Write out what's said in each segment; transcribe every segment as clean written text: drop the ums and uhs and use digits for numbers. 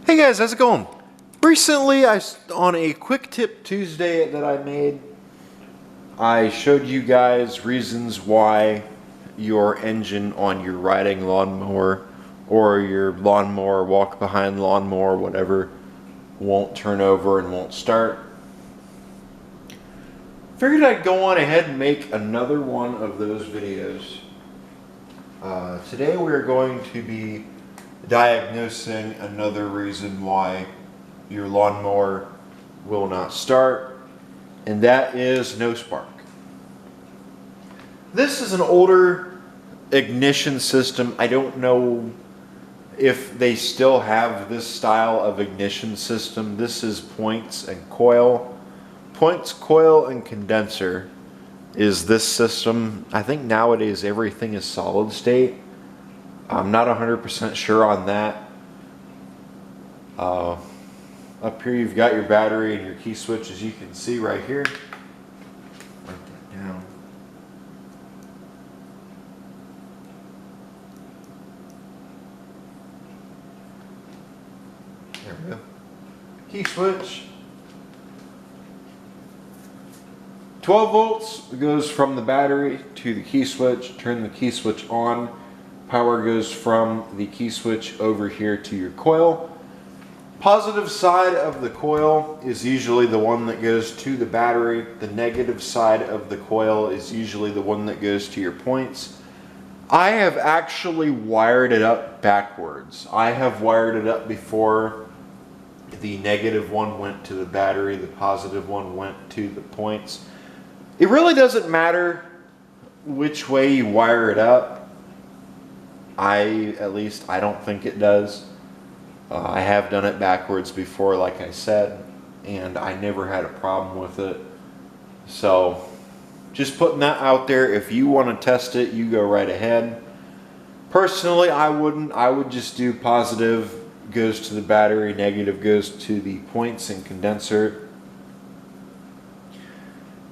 Hey guys, how's it going? Recently, on a quick tip Tuesday that I made, I showed you guys reasons why your engine on your riding lawnmower or your lawnmower, walk behind lawnmower, whatever, won't turn over and won't start. Figured I'd go on ahead and make another one of those videos. Today we're going to be diagnosing another reason why your lawnmower will not start, and that is no spark. This is an older ignition system. I don't know if they still have this style of ignition system. This is points and coil. Points, coil, and condenser is this system. I think nowadays everything is solid state. I'm not 100% sure on that. Up here you've got your battery and your key switch, as you can see right here. Write that down. There we go. Key switch. 12 volts goes from the battery to the key switch. Turn the key switch on. Power goes from the key switch over here to your coil. Positive side of the coil is usually the one that goes to the battery. The negative side of the coil is usually the one that goes to your points. I have actually wired it up backwards. I have wired it up before. The negative one went to the battery, the positive one went to the points. It really doesn't matter which way you wire it up. At least I don't think it does. I have done it backwards before, like I said, and I never had a problem with it. So just putting that out there. If you want to test it, you go right ahead. Personally, I wouldn't. I would just do positive goes to the battery, negative goes to the points and condenser.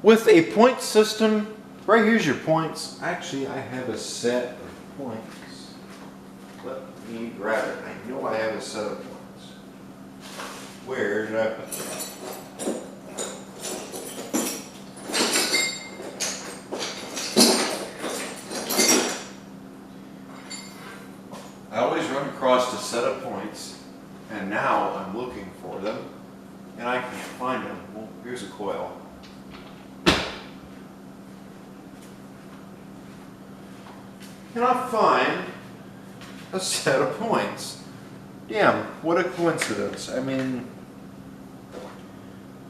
With a point system, right here's your points. Actually, I have a set of points. Let me grab it. I know I have a set of points. Where did I put that? I always run across a set of points, and now I'm looking for them, and I can't find them. Well, here's a coil. And I find a set of points. Damn, what a coincidence. I mean,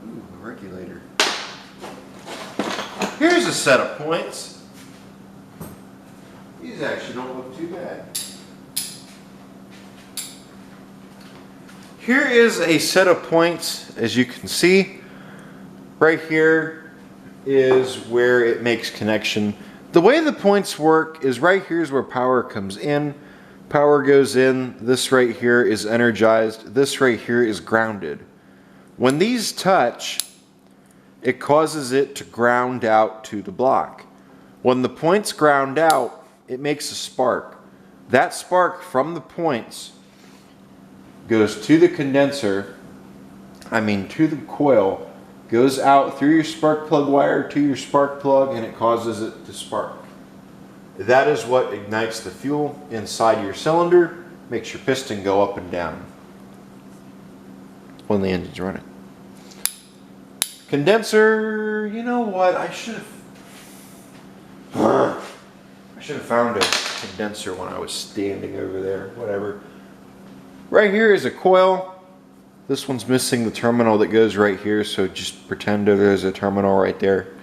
ooh, a regulator. Here's a set of points. These actually don't look too bad. Here is a set of points, as you can see. Right here is where it makes connection. The way the points work is right here is where power comes in. Power goes in. This right here is energized. This right here is grounded. When these touch, it causes it to ground out to the block. When the points ground out, it makes a spark. That spark from the points goes to the condenser, to the coil, goes out through your spark plug wire to your spark plug, and it causes it to spark. That is what ignites the fuel inside your cylinder, makes your piston go up and down when the engine's running. Condenser, you know what? I should have found a condenser when I was standing over there. Whatever. Right here is a coil. This one's missing the terminal that goes right here, so just pretend there's a terminal right there.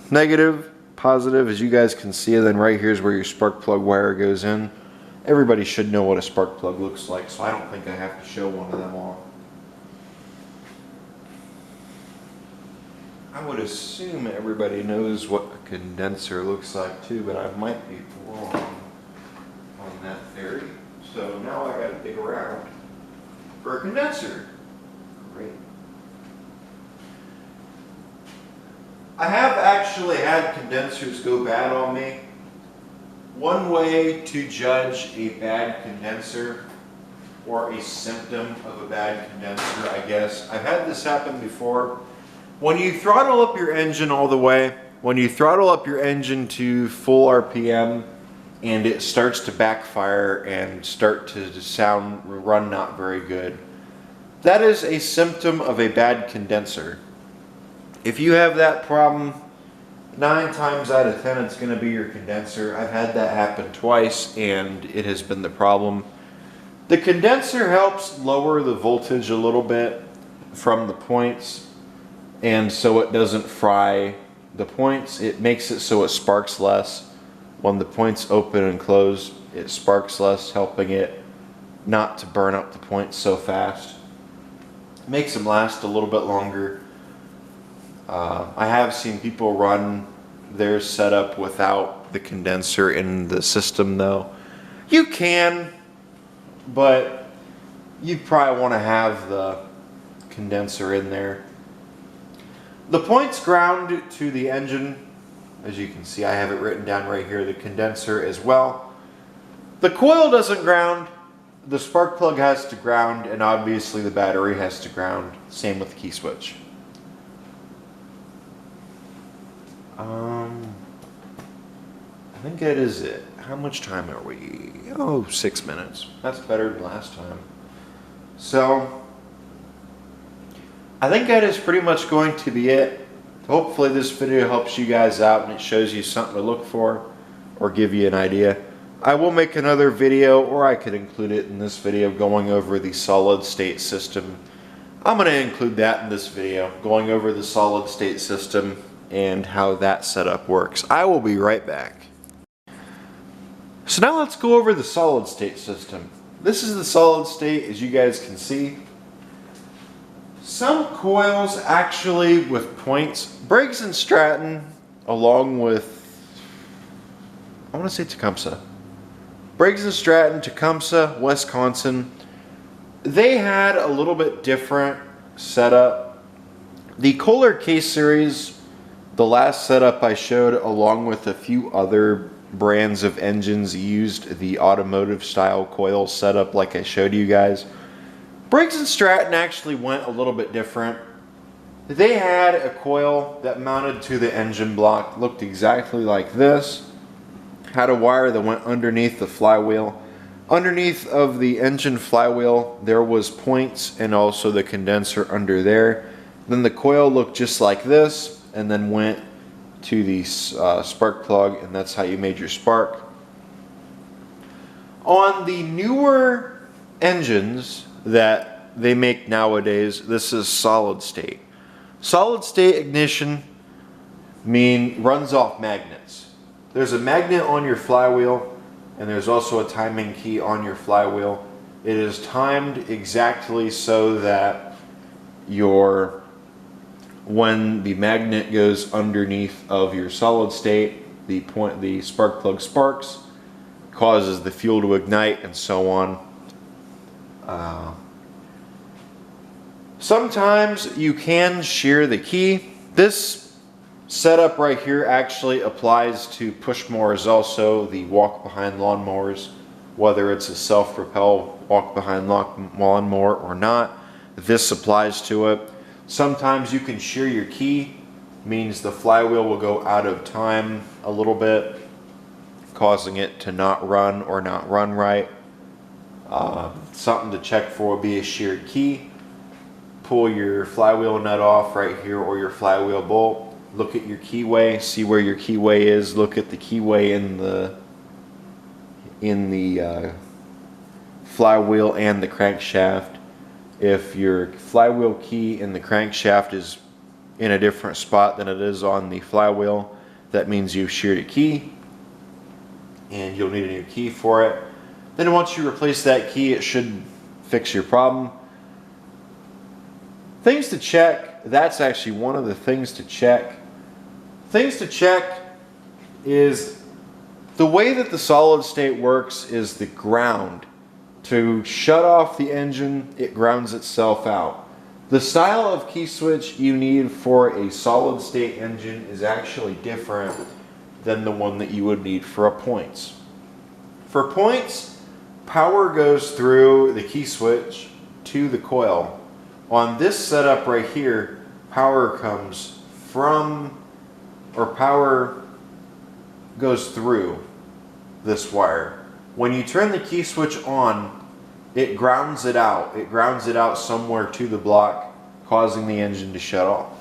Negative, positive, as you guys can see, and then right here is where your spark plug wire goes in. Everybody should know what a spark plug looks like, so I don't think I have to show one of them off. I would assume everybody knows what a condenser looks like too, but I might be wrong on that theory. So now I gotta dig around for a condenser. Great. I have actually had condensers go bad on me. One way to judge a bad condenser or a symptom of a bad condenser, I guess. I've had this happen before. When you throttle up your engine all the way, when you throttle up your engine to full RPM and it starts to backfire and start to run not very good, that is a symptom of a bad condenser. If you have that problem, 9 times out of 10 it's going to be your condenser. I've had that happen twice and it has been the problem. The condenser helps lower the voltage a little bit from the points, and so it doesn't fry the points. It makes it so it sparks less. When the points open and close, it sparks less, helping it not to burn up the points so fast. It makes them last a little bit longer. I have seen people run their setup without the condenser in the system though. You can, but you probably want to have the condenser in there. The points ground to the engine. As you can see, I have it written down right here, the condenser as well. The coil doesn't ground, the spark plug has to ground, and obviously the battery has to ground. Same with the key switch. I think that is it. How much time are we? Oh, 6 minutes. That's better than last time. So, I think that is pretty much going to be it. Hopefully this video helps you guys out and it shows you something to look for or give you an idea. I will make another video, or I could include it in this video, going over the solid state system. I'm going to include that in this video, going over the solid state system and how that setup works. I will be right back. So now let's go over the solid state system. This is the solid state, as you guys can see. Some coils actually with points, Briggs & Stratton, along with, I want to say Tecumseh. Briggs & Stratton, Tecumseh, Wisconsin, they had a little bit different setup. The Kohler K-Series, the last setup I showed, along with a few other brands of engines, used the automotive style coil setup like I showed you guys. Briggs & Stratton actually went a little bit different. They had a coil that mounted to the engine block, looked exactly like this. Had a wire that went underneath the flywheel. Underneath of the engine flywheel, there was points and also the condenser under there. Then the coil looked just like this, and then went to the spark plug, and that's how you made your spark. On the newer engines that they make nowadays, this is solid state. Solid state ignition runs off magnets. There's a magnet on your flywheel, and there's also a timing key on your flywheel. It is timed exactly so that when the magnet goes underneath of your solid state, the spark plug sparks, causes the fuel to ignite, and so on. Sometimes you can shear the key. This setup right here actually applies to push mowers also, the walk behind lawnmowers, whether it's a self-propel walk behind lawnmower or not. This applies to it. Sometimes you can shear your key, means the flywheel will go out of time a little bit, causing it to not run or not run right. Something to check for would be a sheared key. Pull your flywheel nut off right here, or your flywheel bolt. Look at your keyway, see where your keyway is. Look at the keyway in the flywheel and the crankshaft. If your flywheel key in the crankshaft is in a different spot than it is on the flywheel, that means you've sheared a key and you'll need a new key for it. Then once you replace that key, it should fix your problem. Things to check, that's actually one of the things to check. Things to check is the way that the solid state works is the ground. To shut off the engine, it grounds itself out. The style of key switch you need for a solid state engine is actually different than the one that you would need for a points. For points, power goes through the key switch to the coil. On this setup right here, power comes from, or power goes through this wire. When you turn the key switch on, it grounds it out. It grounds it out somewhere to the block, causing the engine to shut off.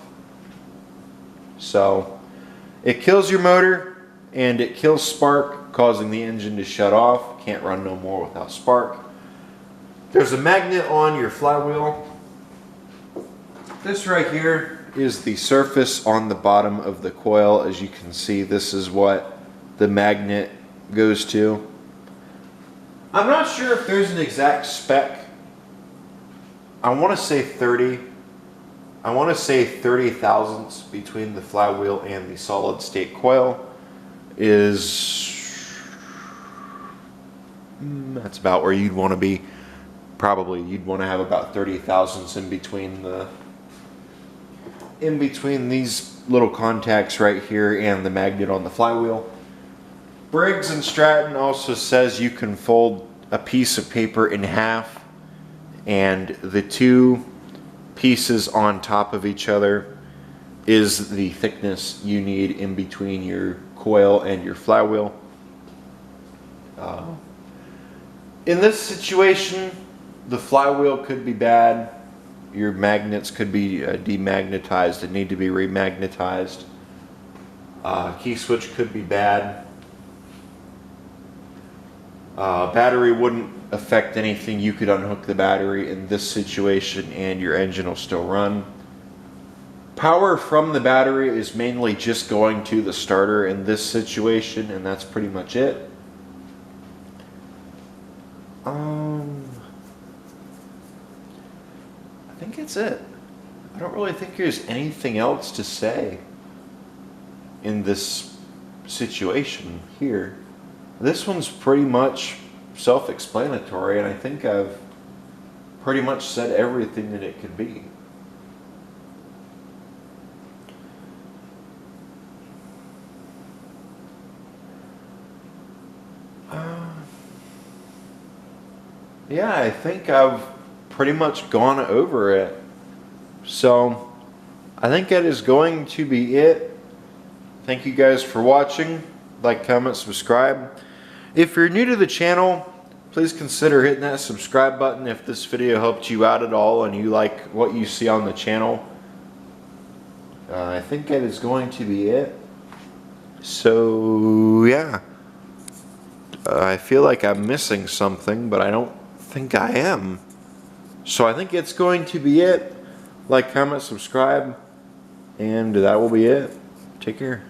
So it kills your motor and it kills spark, causing the engine to shut off. Can't run no more without spark. There's a magnet on your flywheel. This right here is the surface on the bottom of the coil. As you can see, this is what the magnet goes to. I'm not sure if there's an exact spec. I want to say 30. I want to say 30 thousandths between the flywheel and the solid state coil is, that's about where you'd want to be. Probably you'd want to have about 30 thousandths in between these little contacts right here and the magnet on the flywheel. Briggs and Stratton also says you can fold a piece of paper in half, and the two pieces on top of each other is the thickness you need in between your coil and your flywheel. In this situation, the flywheel could be bad. Your magnets could be demagnetized and need to be remagnetized. Key switch could be bad. Battery wouldn't affect anything. You could unhook the battery in this situation and your engine will still run. Power from the battery is mainly just going to the starter in this situation, and that's pretty much it. I think that's it. I don't really think there's anything else to say in this situation here. This one's pretty much self-explanatory, and I think I've pretty much said everything that it could be. Yeah, I think I've pretty much gone over it. So I think that is going to be it. Thank you guys for watching. Like, comment, subscribe. If you're new to the channel, please consider hitting that subscribe button if this video helped you out at all and you like what you see on the channel. I think that is going to be it. So yeah, I feel like I'm missing something, but I don't think I am. So I think it's going to be it. Like, comment, subscribe, and that will be it. Take care.